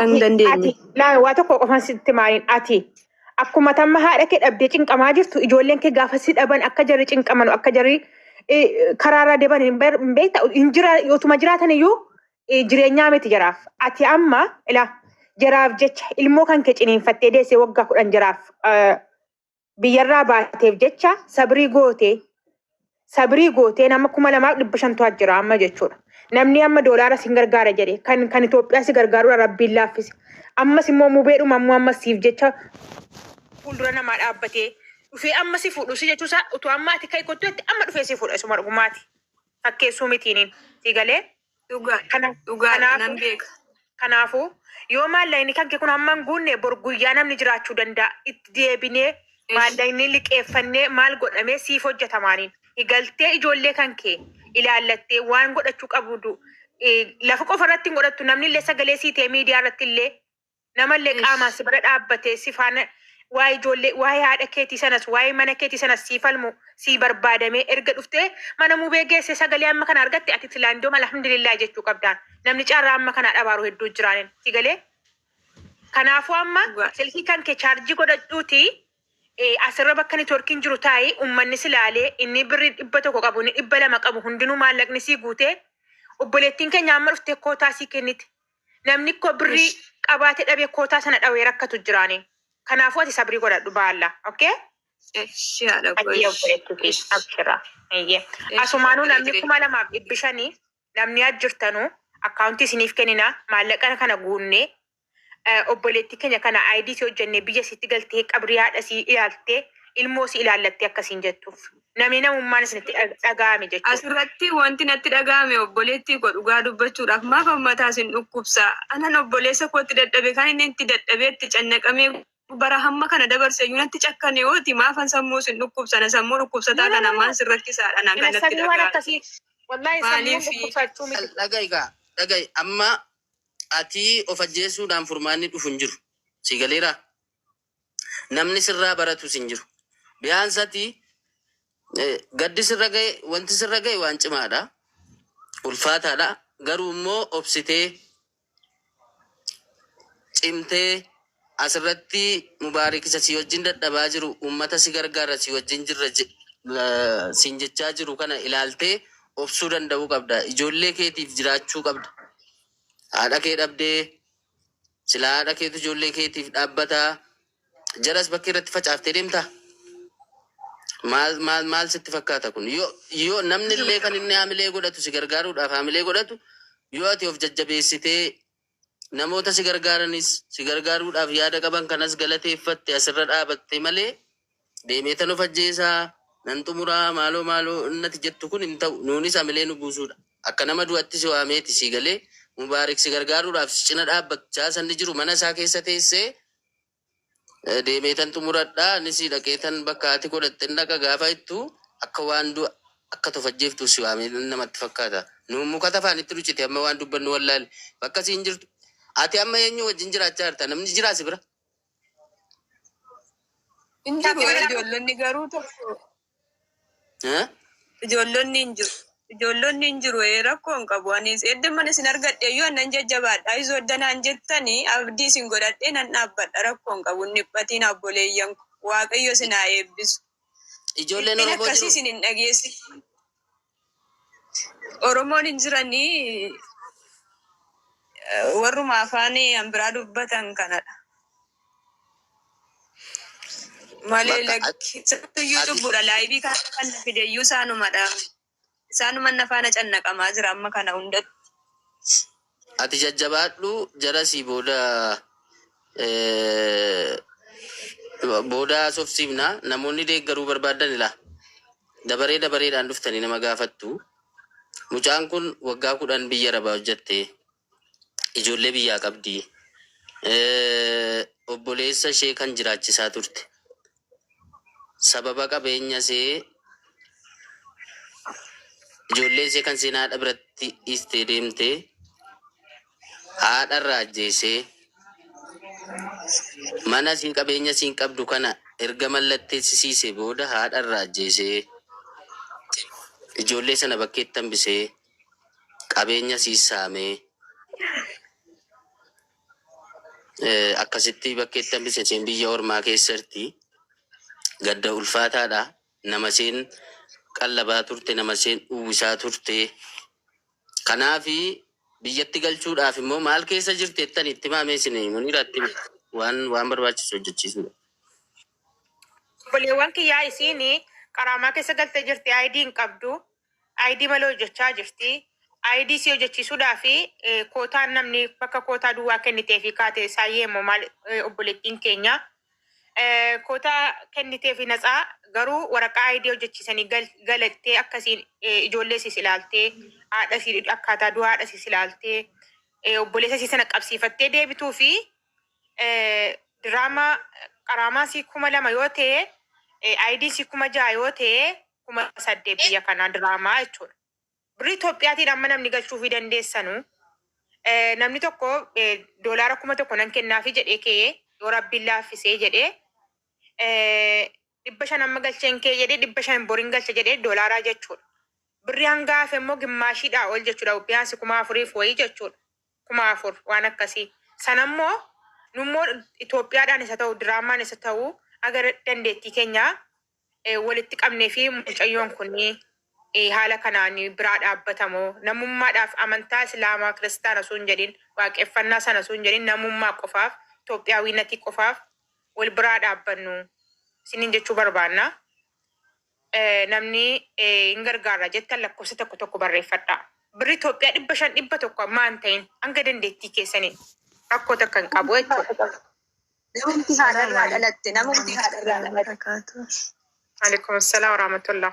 Ati laa waa tokko qofaan sitti maaliin ati akkuma tamma haadha kee dhabdee cinqamaa jirtu ijoolleen kee gaafa si dhaban akka jarri cinqaman akka jarri karaarra deeban hin beekta yootuma jiraatan iyyuu jireenyaa miti jaraaf. Ati amma jaraaf jecha ilmoo kan kee ciniinfattee deessee waggaa 10 jaraaf biyyarraa baateef jecha sabrii gootee nama 2,500 jira amma jechuudha. Namni amma doolaara sin gargaara jedhe kan Itoophiyaa si gargaaruudha rabbiin laaffise. Ammas immoo mubeedhuma ammas siif jecha fuuldura namaa dhaabbatee dhufee amma si fuudhu si jechuusaa utuu amma ati ka'e kottuutti amma dhufee si fuudha isuma dhugumaati. Fakkeessuu mitiiniin si galee. Dhugaa nan beeka. Kanaafuu yoo maallaqni kan kee kun hamma hin guunne bor guyyaa namni jiraachuu danda'a. Itti deebinee maallaqni liqeeffannee maal godhamee siif hojjetamaaniin. Galtee ijoollee kan kee ilaallattee waan godhachuu qabdu lafa qofa irratti hin godhattu namni illee sagalee sii ta'e miidiyaa irratti illee namallee qaamaan si bira dhaabbatee si faana waa'ee ijoollee waa'ee haadha keetii sanas waa'ee mana keetii sanas sii falmu sii barbaadamee erga dhuftee mana mubee geesse sagalee amma kana argatte ati tilaandoo alhamdulillah jechuu qabdaan namni caarraa amma kana dhabaaru hedduu jiraanin si galee. Kanaafuu amma silkii kan kee chaarjii godhadhuuti. Asirra bakka networkiin jiru taa'ee uummanni silaalee inni birrii 100 qabu inni 200 qabu hundinuu maallaqni sii guutee obboleettiin keenya amma dhuftee kootaa sii kenniti. Namni koo birrii qabaatee dhabee kootaa sana dhawee rakkatu jiraanii. Kanaafuu ati sabrii godhadhu baalla. Okay? Asumaanuu namni 2,500 namni ajjirtanuu akkaawuntii isiniif kennina maallaqa kana guunnee obboleettii keenya kana ID si hojjennee biyya sitti galtee qabrii haadha si ilaaltee ilmoo si ilaallattee akkasiin jettuuf. Namni namummaan isinitti dhaga'ame jechuudha. Asirratti wanti natti dhaga'ame obboleettii koo dhugaa dubbachuudhaaf maaf ammataa isin dhukkubsa. Anan obboleessa kootti dadhabe kan inni itti dadhabee itti cannaqamee bara hamma kana dabarse iyyuu natti cakkane yooti maafan sammuu isin dhukkubsana sammuu dhukkubsataa kana maan sirratti saadhana kan natti dhaga'ame. Wallahi sammuu dhukkubsachuu miti. Dhaga'i amma ati of ajjeesuudhaan furmaanni dhufu hin jiru. Si galeera? Namni sirraa baratu hin jiru. Biyaansati gaddi sirra ga'e wanti sirra ga'e waan cimaadha. Ulfaataadha. Garuu immoo obsitee cimtee asirratti mubaarikisa si wajjin dadhabaa jiru uummata si gargaara si wajjin jirra siin jechaa jiru kana ilaaltee obsuu danda'uu qabda. Ijoollee keetiif jiraachuu qabda. Haadha kee dhabdee sila haadha keetu ijoollee keetiif dhaabbataa jaras bakka irratti facaaftee deemtaa. Maal sitti fakkaata kun? Yoo namni illee kan inni haamilee godhatu si gargaaruudhaaf haamilee godhatu yoo ati of jajjabeessitee namoota si gargaaranis si gargaaruudhaaf yaada qaban kanas galateeffatte asirra dhaabatte malee deemeetan of ajjeesaa nan xumuraa maaloo innati jettu kun hin ta'u. Nuunis haamilee nu buusuudha. Akka nama du'atti si waameeti si galee mubaarik si gargaaruudhaaf si cina dhaabbachaa sanni jiru mana isaa keessa teessee deemeetan xumuradhaa ni si dhaqeetan bakka ati godhatte dhaqa gaafa ittu akka waan du'a akka tofajjeeftu si waamee namatti fakkaata. Nu muka tafaan itti lucite amma waan dubbannu wallaale bakka siin jirtu. Ati amma eenyu wajjin jiraachaa jirta? Namni jiraasi bira? Ijoollonni garuu tokko. Ijoollonni hin jiru. Ijoollonni hin jiru rakkoo hin qabu. Anis eddamman isin argadhe yoo nan jajjabaadha. Isoo danaan jettanii abdii isin godhadhee nan dhaabbadha. Rakkoo hin qabu. Niphatiin abboleeyyan Waaqayyo isin haa eebbisu. Ijoolleen Oromoo jiru. Akkasii isin hin dhageessi. Oromoon hin jiranii warruma afaan biraa dubbatan kanadha. Malee lakkisuyyuu dubbuudha. Laayibii kan fideyyuu isaanumadha. Isaanuma nafaana cannaqamaa jira amma kana hundatti. Ati jajjabaadhu jarasii booda sofsiifna namoonni deeggaruu barbaadan ilaa dabareedhaan dhuftanii nama gaafattu. Mucaan kun waggaa 10 biyya arabaa hojjette ijoollee biyyaa qabdi. Obboleessa ishee kan jiraachisaa turte. Sababa qabeenya ishee ijoollee ishee kan seen haadha biratti dhiistee deemtee haadha irraa ajjeesee mana siin qabeenya siin qabdu kana erga mallatteessisiisee booda haadha irraa ajjeesee ijoollee sana bakkeetti hambisee qabeenya siis saamee akkasitti bakkeetti hambise isheen biyya ormaa keessatti gadda ulfaataadha. Nama isheen qallabaa turte, nama isheen uwwisaa turte. Kanaafi biyyatti galchuudhaaf immoo maal keessa jirti jettan itti maameessine Muniiraatti waan barbaachisu hojjechiisudha. Obboleewwan kiyyaa isiin qaraamaa keessa galtee jirti. ID hin qabdu. ID malee hojjechaa jirti. ID si hojjechiisuudhaaf kootaan namni bakka kootaa duwwaa kennitee fi kaatee saayyee immoo maal obboleettiin keenya kootaa kennitee fi natsaa garuu waraqaa ID hojjechiisanii galattee akkasiin ijoollee siis ilaaltee haadha si akkaataa du'aa haadha siis ilaaltee obboleessa si sana qabsiifattee deebituu fi diraamaa qaraamaa si 2,000 yoo ta'e ID si 6,000 yoo ta'e 8,000 biyya kanaa diraamaa jechuudha. Birrii Itoophiyaatiin amma namni galchuu fi dandeessanu namni tokko doolaara 1,000 nan kennaafi jedhee kee yoo rabbiin laaffisee jedhee 500 amma galcheen kee jedhee 500 boriin galcha jedhee doolaaraa jechuudha. Birrii hanga hafe immoo gimmaashiidhaa ol jechuudha. Biyyaansi 4,000 wayii jechuudha. 4,000 waan akkasii. Sanammoo nummoo Itoophiyaadhaan isa ta'u diraamaan isa ta'u agar dandeettii keenya walitti qabnee fi mucayyoon kunni haala kanaan biraa dhaabbatamoo namummaadhaaf amantaa Islaamaa Kiristaana sun jedhin waaqeffannaa sana sun jedhin namummaa qofaaf Itoophiyaawinati qofaaf wal biraa dhaabbannu isiniin jechuu barbaanna. Namni hin gargaarra jettan lakkoofsa tokko barreeffadhaa. Birrii Itoophiyaa 500 maan ta'in hanga dandeettii keessanii rakkoo takka hin qabu jechuudha. Namumti haadharraa dhalatte, namumti haadharraa dhalatte. Alaikum assalam wa rahmatullah.